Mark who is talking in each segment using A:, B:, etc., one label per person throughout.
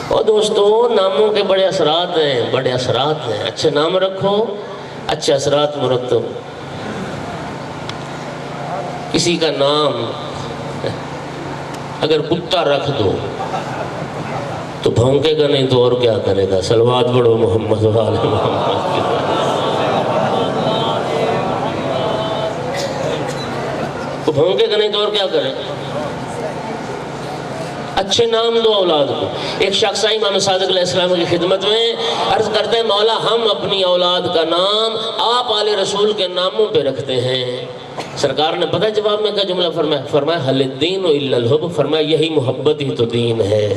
A: اور دوستو ناموں کے بڑے اثرات ہیں، اچھے نام رکھو، اچھے اثرات مرتب۔ کسی کا نام اگر کتا رکھ دو تو بھونکے گا نہیں تو اور کیا کرے گا؟ صلوات پڑھو محمد و آل محمد کی۔ تو بھونکے گا نہیں تو اور کیا کرے گا؟ اچھے نام دو اولاد کو۔ ایک شخص آئی امام صادق علیہ السلام کی خدمت میں، عرض کرتے ہیں مولا ہم اپنی اولاد کا نام آپ آل رسول کے ناموں پہ رکھتے ہیں۔ سرکار نے پتہ جواب میں کیا جملہ فرمایا حل الدین الا الحب، فرمایا یہی محبت ہی تو دین ہے۔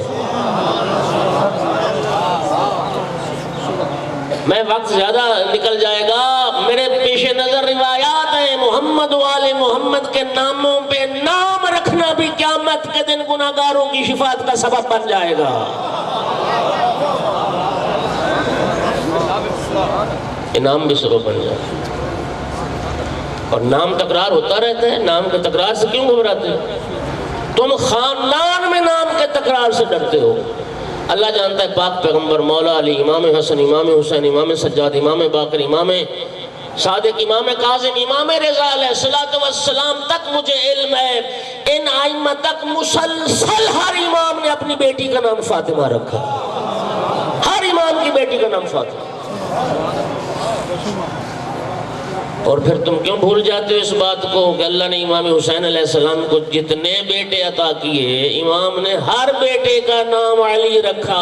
A: میں وقت زیادہ نکل جائے گا، میرے پیش نظر روایات ہیں محمد و آل محمد کے ناموں پہ نام رکھنا بھی قیامت کے دن گناہگاروں کی شفاعت کا سبب بن جائے گا۔ یہ نام بھی سبب بن جائے گا۔ اور نام تکرار ہوتا رہتا ہے، نام کے تکرار سے کیوں گھبراتے ہو؟ تم خاندان میں نام کے تکرار سے ڈرتے ہو۔ اللہ جانتا ہے پاک پیغمبر مولا علی، امام حسن، امام حسین، امام سجاد، امام باقر، امام صادق، امام کاظم، امام رضا علیہ السلام تک مجھے علم ہے، ان ائمہ تک مسلسل ہر امام نے اپنی بیٹی کا نام فاطمہ رکھا، ہر امام کی بیٹی کا نام فاطمہ۔ اور پھر تم کیوں بھول جاتے ہو اس بات کو کہ اللہ نے امام حسین علیہ السلام کو جتنے بیٹے عطا کیے، امام نے ہر بیٹے کا نام علی رکھا،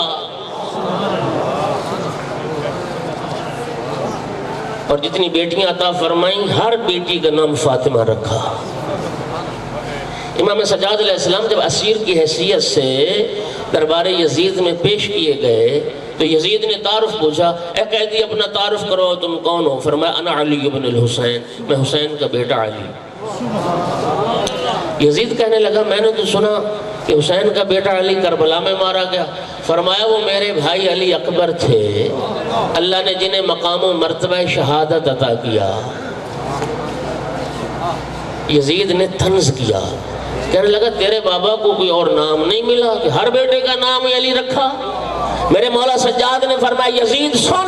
A: اور جتنی بیٹیاں عطا فرمائیں ہر بیٹی کا نام فاطمہ رکھا۔ امام سجاد علیہ السلام جب اسیر کی حیثیت سے دربار یزید میں پیش کیے گئے تو یزید نے تعارف پوچھا، اے قیدی اپنا تعارف کرو، تم کون ہو؟ فرمایا انا علی ابن الحسین، میں حسین کا بیٹا علی۔ یزید کہنے لگا میں نے تو سنا کہ حسین کا بیٹا علی کربلا میں مارا گیا۔ فرمایا وہ میرے بھائی علی اکبر تھے، اللہ نے جنہیں مقام و مرتبہ شہادت عطا کیا۔ یزید نے طنز کیا، کہنے لگا تیرے بابا کو کوئی اور نام نہیں ملا کہ ہر بیٹے کا نام علی رکھا؟ میرے مولا سجاد نے فرمایا یزید سن،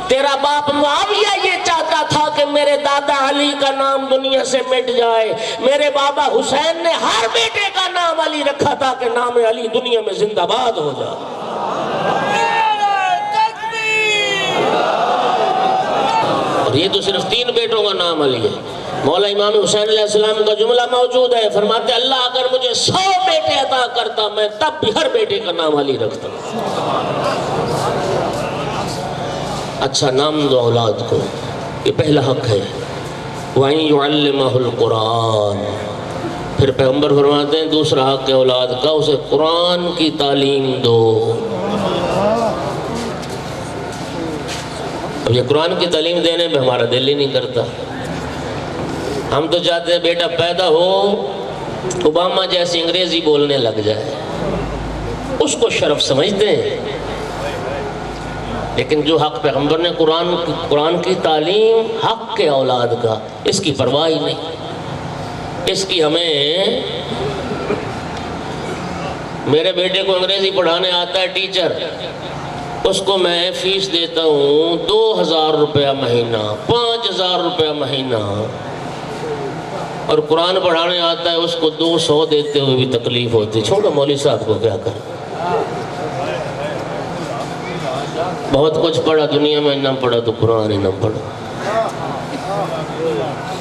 A: تیرا باپ معاویہ یہ چاہتا تھا کہ میرے دادا علی کا نام دنیا سے مٹ جائے، میرے بابا حسین نے ہر بیٹے کا نام علی رکھا تھا کہ نام علی دنیا میں زندہ باد ہو جائے۔ اور یہ تو صرف 3 بیٹوں کا نام علی ہے۔ مولا امام حسین علیہ السلام کا جملہ موجود ہے، فرماتے اللہ اگر مجھے 100 بیٹے عطا کرتا میں تب بھی ہر بیٹے کا نام علی رکھتا۔ اچھا نام دو اولاد کو، یہ پہلا حق ہے۔ وَإِن يُعَلِّمَهُ الْقُرْآنَ، پھر پیغمبر فرماتے ہیں دوسرا حق ہے اولاد کا، اسے قرآن کی تعلیم دو۔ اب یہ قرآن کی تعلیم دینے میں ہمارا دل ہی نہیں کرتا۔ ہم تو چاہتے ہیں بیٹا پیدا ہو اوباما جیسی انگریزی بولنے لگ جائے، اس کو شرف سمجھتے ہیں، لیکن جو حق پیغمبر نے قرآن کی تعلیم حق کے اولاد کا، اس کی پرواہ ہی نہیں۔ اس کی ہمیں، میرے بیٹے کو انگریزی پڑھانے آتا ہے ٹیچر، اس کو میں فیس دیتا ہوں 2000 روپیہ مہینہ، 5000 روپیہ مہینہ، اور قرآن پڑھانے آتا ہے اس کو 200 دیتے ہوئے بھی تکلیف ہوتی۔ چھوڑو مولوی صاحب کو کیا کریں، بہت کچھ پڑھا دنیا میں، نہ پڑھا تو قرآن ہی نہ پڑھا۔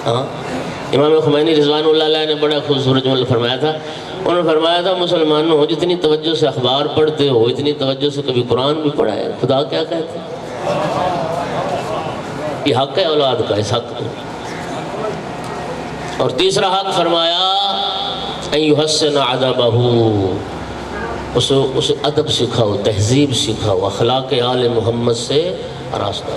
A: ہاں امام خمینی رضوان اللہ علیہ نے بڑا خوبصورت جملہ فرمایا تھا، انہوں نے فرمایا تھا مسلمانوں جتنی توجہ سے اخبار پڑھتے ہو اتنی توجہ سے کبھی قرآن بھی پڑھا ہے، خدا کیا کہتے ہیں؟ یہ حق ہے اولاد کا، اس حق کو۔ اور تیسرا حق فرمایا ان یحسن ادبہ، اسے ادب سکھاؤ، تہذیب سکھاؤ، اخلاق آل محمد سے آراستہ۔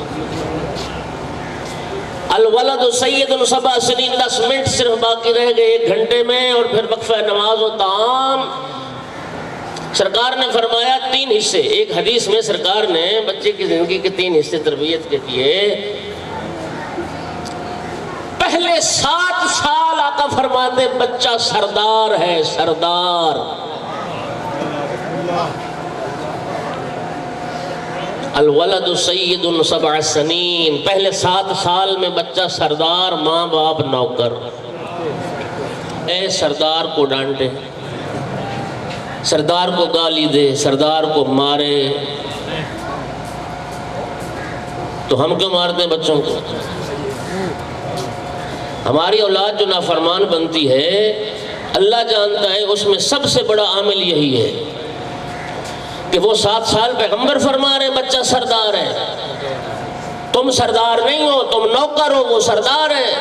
A: الولد سید 7 سنین، 10 منٹ صرف باقی رہ گئے 1 گھنٹے میں، اور پھر وقفہ نماز و طعام۔ سرکار نے فرمایا 3 حصے، ایک حدیث میں سرکار نے بچے کی زندگی کے 3 حصے تربیت کے کیے۔ پہلے 7 سال آقا فرماتے بچہ سردار ہے، سردار، الولد سید 7 سنین، پہلے 7 سال میں بچہ سردار، ماں باپ نوکر۔ اے سردار کو ڈانٹے، سردار کو گالی دے، سردار کو مارے، تو ہم کیوں مارتے ہیں بچوں کو؟ ہماری اولاد جو نافرمان بنتی ہے، اللہ جانتا ہے اس میں سب سے بڑا عامل یہی ہے کہ وہ 7 سال پیغمبر فرما رہے ہیں بچہ سردار ہے، تم سردار نہیں ہو، تم نوکر ہو، وہ سردار ہے۔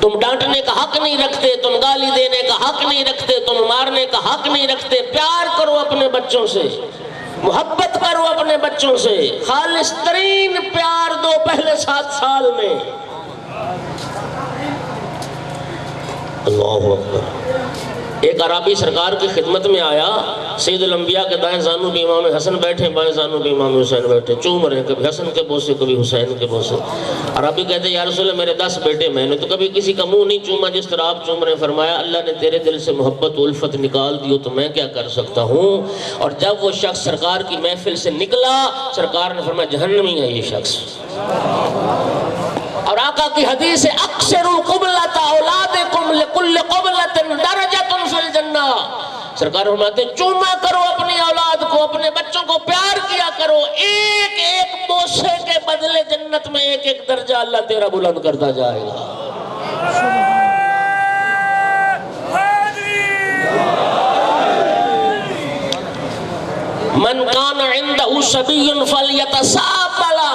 A: تم ڈانٹنے کا حق نہیں رکھتے، تم گالی دینے کا حق نہیں رکھتے، تم مارنے کا حق نہیں رکھتے۔ پیار کرو اپنے بچوں سے، محبت کرو اپنے بچوں سے، خالص ترین پیار دو پہلے 7 سال میں۔ اللہ اکبر۔ ایک عربی سرکار کی خدمت میں آیا، سید الانبیاء کے دائیں زانو پہ امام حسن بیٹھے، بائیں زانو پہ امام حسین بیٹھے، چوم رہے، کبھی حسن کے بوسے کبھی حسین کے بوسے۔ عربی کہتے ہیں یا رسول اللہ میرے 10 بیٹے، میں نے تو کبھی کسی کا منہ نہیں چوما جس طرح آپ چوم رہے۔ فرمایا اللہ نے تیرے دل سے محبت و الفت نکال دی تو میں کیا کر سکتا ہوں۔ اور جب وہ شخص سرکار کی محفل سے نکلا، سرکار نے فرمایا جہنمی ہے یہ شخص۔ اور آقا کی حدیث ہے اکثروا قبلۃ اولادکم لکل قبلۃ درجۃ فی الجنہ۔ سرکار فرماتے چوما کرو اپنی اولاد کو، اپنے بچوں کو پیار کیا کرو، ایک ایک بوسے کے بدلے جنت میں ایک ایک درجہ اللہ تیرا بلند کرتا جائے گا۔ من کان عنده صبی فلیتصاب لہ۔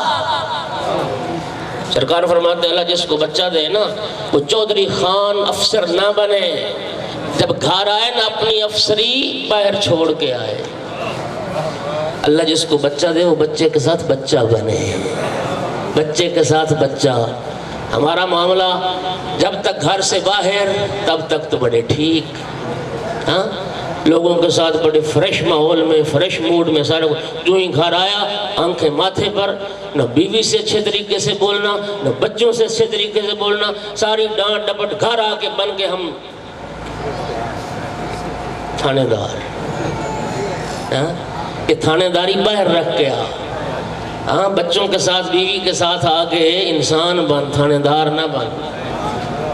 A: سرکار فرماتے ہیں اللہ جس کو بچہ دے نا وہ چودھری خان افسر نہ بنے، جب گھر آئے نا اپنی افسری باہر چھوڑ کے آئے۔ اللہ جس کو بچہ دے وہ بچے کے ساتھ بچہ بنے، بچے کے ساتھ بچہ۔ ہمارا معاملہ جب تک گھر سے باہر تب تک تو بڑے ٹھیک، ہاں لوگوں کے ساتھ بڑے فریش ماحول میں، فریش موڈ میں، سارے جو ہی گھر آیا آنکھیں ماتھے پر، نہ بیوی سے اچھے طریقے سے بولنا، نہ بچوں سے اچھے طریقے سے بولنا، ساری ڈانٹ ڈپٹ، گھر آ کے بن کے ہم تھانے دار، کہ تھانے داری باہر رکھ کے ہاں بچوں کے ساتھ بیوی کے ساتھ آ کے انسان بن، تھانے دار نہ بن۔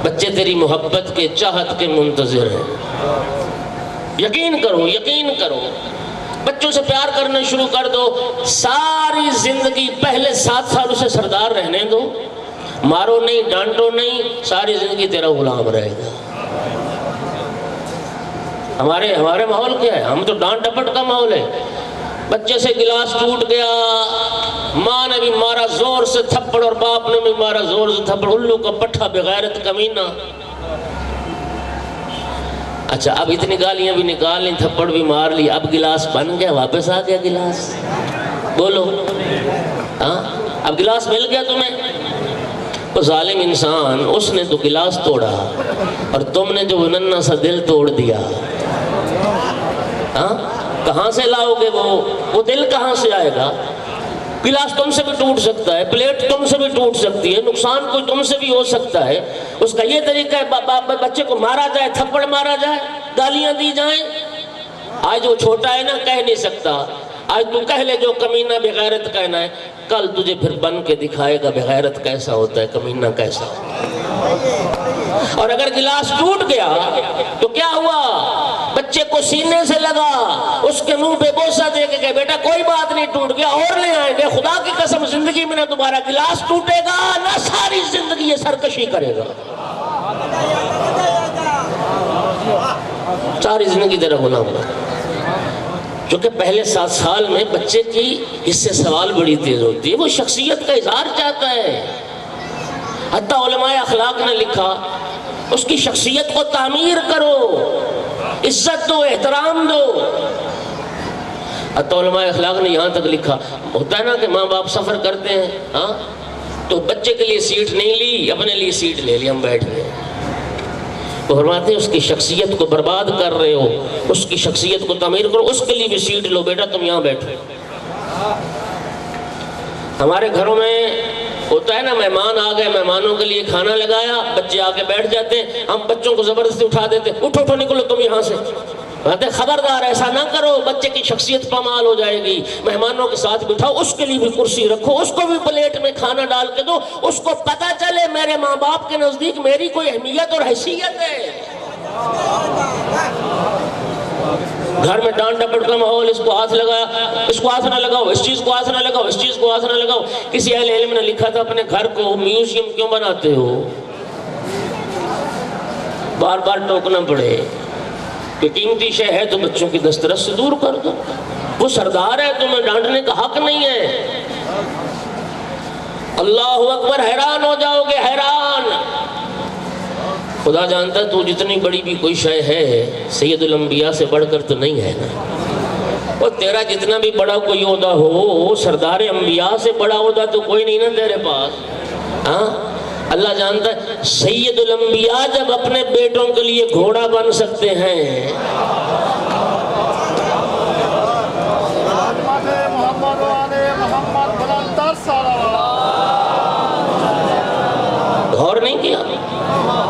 A: بچے تیری محبت کے چاہت کے منتظر ہیں، یقین کرو، یقین کرو۔ بچوں سے پیار کرنا شروع کر دو، ساری زندگی پہلے 7 سال اسے سردار رہنے دو، مارو نہیں، ڈانٹو نہیں، ساری زندگی تیرا غلام رہے گا۔ ہمارے ماحول کیا ہے؟ ہم تو ڈانٹ ڈپٹ کا ماحول ہے۔ بچے سے گلاس ٹوٹ گیا، ماں نے بھی مارا زور سے تھپڑ اور باپ نے بھی مارا زور سے تھپڑ، الو کا پٹھا بغیرت کمینہ۔ اچھا اب اتنی گالیاں بھی نکال لیں، تھپڑ بھی مار لی، اب گلاس بن گیا، واپس آ گیا گلاس؟ بولو ہاں، اب گلاس مل گیا تمہیں؟ وہ ظالم انسان، اس نے تو گلاس توڑا اور تم نے جو ننھا سا دل توڑ دیا۔ ہاں کہاں سے لاؤ گے وہ دل کہاں سے آئے گا؟ گلاس تم سے بھی ٹوٹ سکتا ہے، پلیٹ تم سے بھی ٹوٹ سکتی ہے، نقصان کوئی تم سے بھی ہو سکتا ہے۔ اس کا یہ طریقہ ہے بچے کو مارا جائے، تھپڑ مارا جائے، گالیاں دی جائیں۔ آج وہ چھوٹا ہے نا، کہہ نہیں سکتا، آج تو کہہ لے جو کمینہ بغیرت کہنا ہے، کل تجھے پھر بن کے دکھائے گا بغیرت کیسا ہوتا ہے، کمینہ کیسا ہوتا ہے۔ اور اگر گلاس ٹوٹ گیا تو کیا ہوا؟ بچے کو سینے سے لگا، اس کے منہ پہ بوسہ دے کے کہ بیٹا کوئی بات نہیں، ٹوٹ گیا اور لے آئیں گے، خدا کی قسم زندگی میں نہ دوبارہ گلاس ٹوٹے گا، نہ ساری زندگی یہ سرکشی کرے گا، ساری زندگی تیرا غلام ہوگا۔ چونکہ پہلے 7 سال میں بچے کی اس سے سوال بڑی تیز ہوتی ہے، وہ شخصیت کا اظہار چاہتا ہے۔ حتیٰ علماء اخلاق نے لکھا اس کی شخصیت کو تعمیر کرو، عزت دو، احترام دو۔ حتیٰ علماء اخلاق نے یہاں تک لکھا، ہوتا ہے نا کہ ماں باپ سفر کرتے ہیں، ہاں تو بچے کے لیے سیٹ نہیں لی، اپنے لیے سیٹ لے لی، ہم بیٹھ گئے۔ وہ فرماتے ہیں اس کی شخصیت کو برباد کر رہے ہو، اس کی شخصیت کو تعمیر کرو، اس کے لیے بھی سیٹ لو، بیٹا تم یہاں بیٹھو۔ ہمارے گھروں میں ہوتا ہے نا، مہمان آ گئے، مہمانوں کے لیے کھانا لگایا، بچے آ کے بیٹھ جاتے ہیں، ہم بچوں کو زبردستی اٹھا دیتے، اٹھو اٹھو نکلو تم یہاں سے، کہتے خبردار ایسا نہ کرو، بچے کی شخصیت پامال ہو جائے گی۔ مہمانوں کے ساتھ بٹھاؤ، اس کے لیے بھی کرسی رکھو، اس کو بھی پلیٹ میں کھانا ڈال کے دو، اس کو پتہ چلے میرے ماں باپ کے نزدیک میری کوئی اہمیت اور حیثیت ہے۔ گھر میں ڈانٹ ڈپٹ کا ماحول، اس کو ہاتھ لگایا، اس کو ہاتھ نہ لگاؤ، اس چیز کو ہاتھ نہ لگاؤ، اس چیز کو ہاتھ نہ لگاؤ۔ کسی اہل علم نے لکھا تھا اپنے گھر کو میوزیم کیوں بناتے ہو؟ بار بار ٹوکنا پڑے کہ قیمتی شے ہے تو بچوں کی دسترس سے دور کر دو، وہ سردار ہے، تمہیں ڈانٹنے کا حق نہیں ہے۔ اللہ اکبر، حیران ہو جاؤ گے، حیران۔ خدا جانتا ہے تو جتنی بڑی بھی کوئی شے ہے سید الانبیاء سے بڑھ کر تو نہیں ہے نا۔ اور تیرا جتنا بھی بڑا کوئی عہدہ ہو، سردار انبیاء سے بڑا عہدہ تو کوئی نہیں نا تیرے پاس۔ ہاں اللہ جانتا ہے سید الانبیاء جب اپنے بیٹوں کے لیے گھوڑا بن سکتے ہیں، غور نہیں کیا؟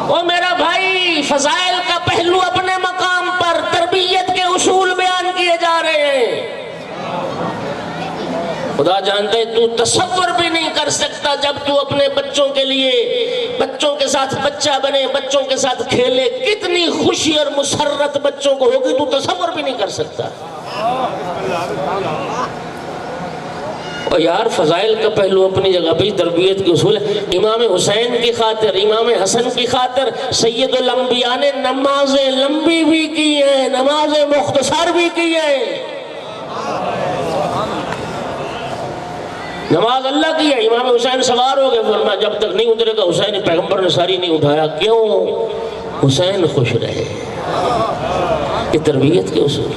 A: او میرا بھائی، فضائل کا پہلو اپنے مقام پر، تربیت کے اصول بیان کیے جا رہے ہیں۔ خدا جانتا ہے تو تصور بھی نہیں کر سکتا جب تو اپنے بچوں کے لیے، بچوں کے ساتھ بچہ بنے، بچوں کے ساتھ کھیلے، کتنی خوشی اور مسرت بچوں کو ہوگی، تو تصور بھی نہیں کر سکتا۔ اور یار فضائل کا پہلو اپنی جگہ پہ، تربیت کے اصول ہے۔ امام حسین کی خاطر، امام حسن کی خاطر سید الانبیاء نے نمازیں لمبی بھی کی ہیں، نمازیں مختصر بھی کی ہیں۔ نماز اللہ کی ہے۔ امام حسین سوار ہو گئے، فرمایا جب تک نہیں اترے گا حسین، پیغمبر نے ساری نہیں اٹھایا، کیوں؟ حسین خوش رہے۔ یہ تربیت کے اصول۔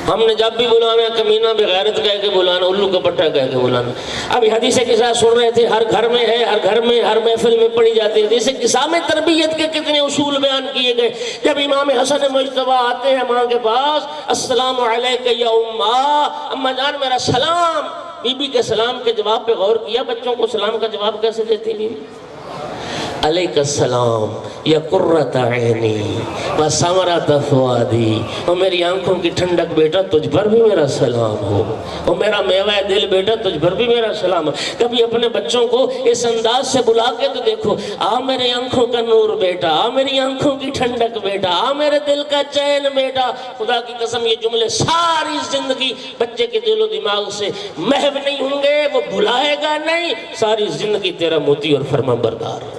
A: ہم نے جب بھی بلانا ہے کمینہ بغیرت کہہ کے بلانا، الو کا پٹھا کہہ کے بلانا۔ ابھی حدیث قصہ سن رہے تھے، ہر گھر میں ہے، ہر گھر میں، ہر محفل میں پڑھی جاتی ہے۔ حدیث قصہ میں تربیت کے کتنے اصول بیان کیے گئے۔ جب امام حسن مجتبیٰ آتے ہیں ماں کے پاس، السلام علیکہ یا اماں جان میرا سلام۔ بی بی کے سلام کے جواب پہ غور کیا، بچوں کو سلام کا جواب کیسے دیتی بی بی؟ علیک السلام یا قرۃ عینی و ثمرۃ فؤادی، اور میری آنکھوں کی ٹھنڈک بیٹا تجھ پر بھی میرا سلام ہو، اور میرا میوہ دل بیٹا تجھ پر بھی میرا سلام ہو۔ کبھی اپنے بچوں کو اس انداز سے بلا کے تو دیکھو، آ میرے آنکھوں کا نور بیٹا، آ میری آنکھوں کی ٹھنڈک بیٹا، آ میرے دل کا چین بیٹا۔ خدا کی قسم یہ جملے ساری زندگی بچے کے دل و دماغ سے محو نہیں ہوں گے، وہ بھلائے گا نہیں، ساری زندگی تیرا موتی اور فرما بردار۔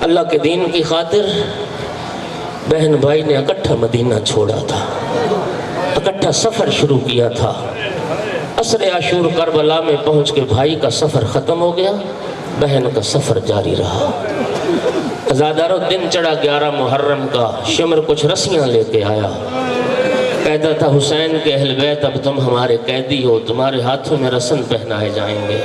A: اللہ کے دین کی خاطر بہن بھائی نے اکٹھا مدینہ چھوڑا تھا، اکٹھا سفر شروع کیا تھا۔ عصر عاشور کربلا میں پہنچ کے بھائی کا سفر ختم ہو گیا، بہن کا سفر جاری رہا۔ عزادارو دن چڑھا 11 محرم کا، شمر کچھ رسیاں لے کے آیا، کہتا تھا حسین کے اہل بیت اب تم ہمارے قیدی ہو، تمہارے ہاتھوں میں رسن پہنائے جائیں گے۔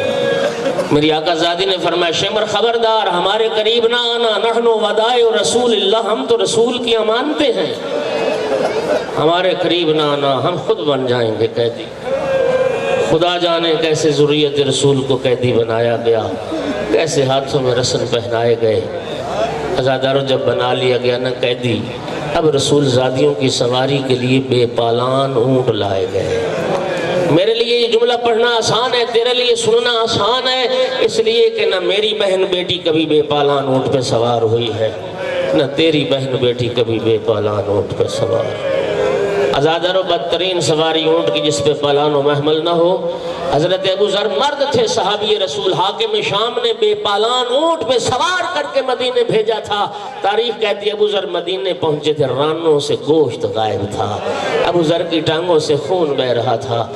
A: میری آقا زادی نے فرمایا شمر خبردار، ہمارے قریب نہ آنا، نحن ودائع رسول اللہ، ہم تو رسول کی امانتیں ہیں، ہمارے قریب نہ آنا، ہم خود بن جائیں گے قیدی۔ خدا جانے کیسے ذریت رسول کو قیدی بنایا گیا، کیسے ہاتھوں میں رسن پہنائے گئے۔ عزادارو جب بنا لیا گیا نا قیدی، اب رسول زادیوں کی سواری کے لیے بے پالان اونٹ لائے گئے۔ میرے لیے یہ جملہ پڑھنا آسان ہے، تیرے لیے سننا آسان ہے، اس لیے کہ نہ میری بہن بیٹی کبھی بے پالان اونٹ پہ سوار ہوئی ہے، نہ تیری بہن بیٹی کبھی بے پالان اونٹ پہ سوار۔ عزادارو بدترین سواری اونٹ کی جس پہ پالان و محمل نہ ہو۔ حضرت ابو ذر مرد تھے، صحابی رسول، حاکم شام نے بے پالان اونٹ پہ سوار کر کے مدینے بھیجا تھا۔ تاریخ کہتی ہے ابو ذر مدینے پہنچے تھے، رانوں سے گوشت غائب تھا، ابو ذر کی ٹانگوں سے خون بہ رہا تھا۔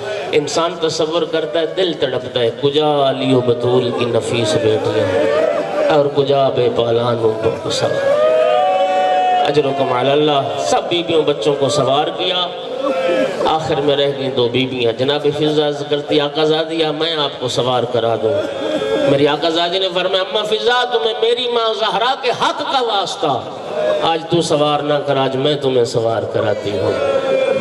A: انسان تصور کرتا ہے، دل تڑپتا ہے، کجا علی و بطول کی نفیس بیٹیاں اور کجا بے پالان اونٹوں کو سوار۔ اجرکم علی اللہ، سب بیبیوں بچوں کو سوار کیا، آخر میں رہ گئی 2 بیبیاں۔ جناب فضا کرتی آقا زادیہ میں آپ کو سوار کرا دوں۔ میری آقا زادی نے فرمایا اماں فضا تمہیں میری ماں زہرا کے حق کا واسطہ، آج تو سوار نہ کر، آج میں تمہیں سوار کراتی ہوں۔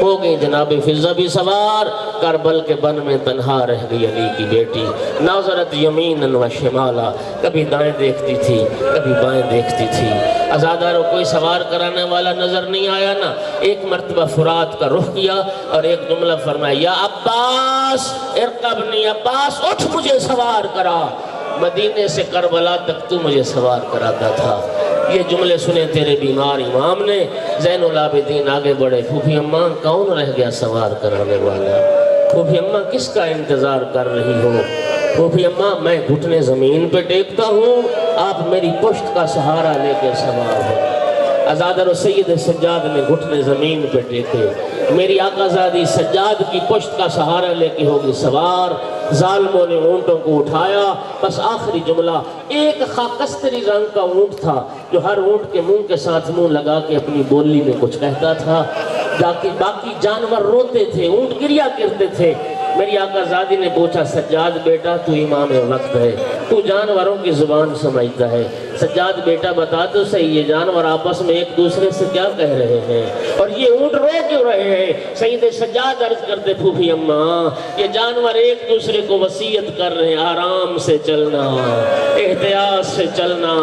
A: ہو گئی جناب فضہ بھی سوار، کربل کے بن میں تنہا رہ گئی علی کی بیٹی، ناظرت یمیناً و شمالا، کبھی دائیں دیکھتی تھی کبھی بائیں دیکھتی تھی، عزاداروں کوئی سوار کرانے والا نظر نہیں آیا نا، ایک مرتبہ فرات کا رخ کیا اور ایک جملہ فرمایا، یا عباس ارکبنی، عباس اٹھ مجھے سوار کرا، مدینے سے کربلا تک تو مجھے سوار کراتا تھا۔ یہ جملے سنے تیرے بیمار امام نے، زین العابدین آگے بڑھے، پھوپھی اماں کون رہ گیا سوار کرانے والا؟ پھوپھی اماں کس کا انتظار کر رہی ہو؟ پھوپھی اماں میں گھٹنے زمین پہ ٹیکتا ہوں، آپ میری پشت کا سہارا لے کے سوار ہو۔ عزادر و سید سجاد نے گھٹنے زمین پہ ٹیکے، میری آقا زادی سجاد کی پشت کا سہارا لے کے ہوگی سوار، ظالموں نے اونٹوں کو اٹھایا، بس آخری جملہ، ایک خاکستری رنگ کا اونٹ تھا جو ہر اونٹ کے منہ کے ساتھ منہ لگا کے اپنی بولی میں کچھ کہتا تھا، باقی جانور روتے تھے، اونٹ گریا کرتے تھے۔ میری آقا زادی نے پوچھا، سجاد بیٹا تو امام وقت ہے، تو جانوروں کی زبان سمجھتا ہے، سجاد بیٹا بتا تو صحیح یہ جانور آپس میں ایک دوسرے سے کیا کہہ رہے ہیں اور یہ اونٹ رو کیوں رہے ہیں؟ سید سجاد عرض کرتے، پھوپھی اماں یہ جانور ایک دوسرے کو وصیت کر رہے ہیں، آرام سے چلنا، احتیاط سے چلنا،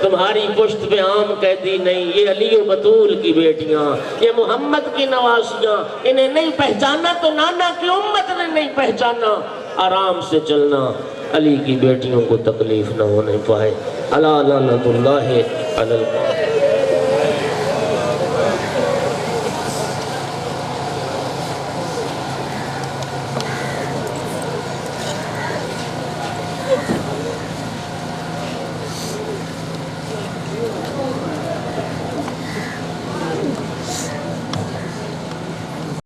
A: تمہاری پشت پہ عام قیدی نہیں، یہ علی و بطول کی بیٹیاں، یہ محمد کی نواسیاں، انہیں نہیں پہچانا تو نانا کی امت نے نہیں پہچانا، آرام سے چلنا، علی کی بیٹیوں کو تکلیف نہ ہونے پائے۔ الا لعنت اللہ علی